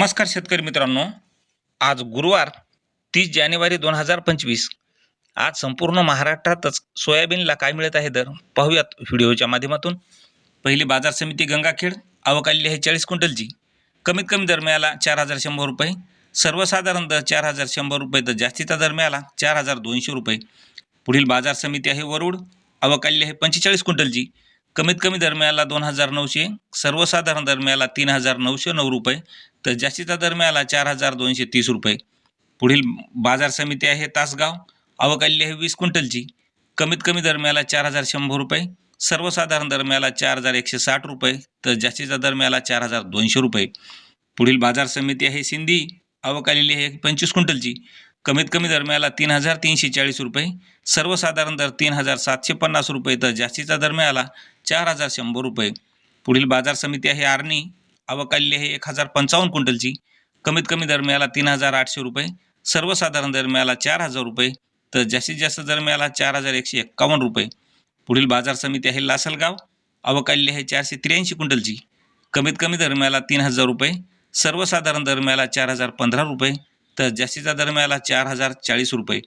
नमस्कार शेतकरी मित्रांनो, आज गुरुवार 30 जानेवारी 2025. आज संपूर्ण महाराष्ट्रातच सोयाबीनला काय मिळत आहे दर पाहूयात व्हिडिओच्या माध्यमातून. पहिली बाजार समिती गंगाखेड, आवक आलेली आहे 40 क्विंटलची. कमीत कमी दर मिळाला 4,100 रुपये, सर्वसाधारण दर 4,100 रुपये, तर जास्तीचा दर मिळाला 4,200 रुपये. पुढील बाजार समिती आहे वरुड, आवक आलेली आहे 45 क्विंटलची. कमीत कमी दर मिळाला 2,900, सर्वसाधारण दर मिळाला 3,909 रुपये, तर जास्तीचा दर मिळाला 4,230 रुपये. पुढील बाजार समिती आहे तासगाव, आवक आलेली आहे 20 क्विंटलची. कमीत कमी दर मिळाला 4,100 रुपये, सर्वसाधारण दर मिळाला 4,160 रुपये, तर जास्तीचा दर मिळाला 4,200 रुपये. पुढील बाजार समिती आहे सिंधी, आवक आलेली आहे 25 क्विंटलची. कमीत कमी दर मिळाला 3,340 रुपये, सर्वसाधारण दर 3,750 रुपये, तर जास्तीचा दर मिळाला 4,100 रुपये. पुढील बाजार समिती आहे आर्णी, आवक आलेली आहे 1,055 क्विंटलची. कमीत कमी दर मिळाला 3,800 रुपये, सर्वसाधारण दर मिळाला 4,000 रुपये, तर जास्तीत जास्त दर मिळाला 4,151 रुपये. पुढील बाजार समिती आहे लासलगाव, आवक आलेली आहे 483 क्विंटलची. कमीत कमी दर मिळाला 3,000 रुपये, सर्वसाधारण दर मिळाला 4,015 रुपये, तर जास्तीचा दर मिळाला 4,040 रुपये.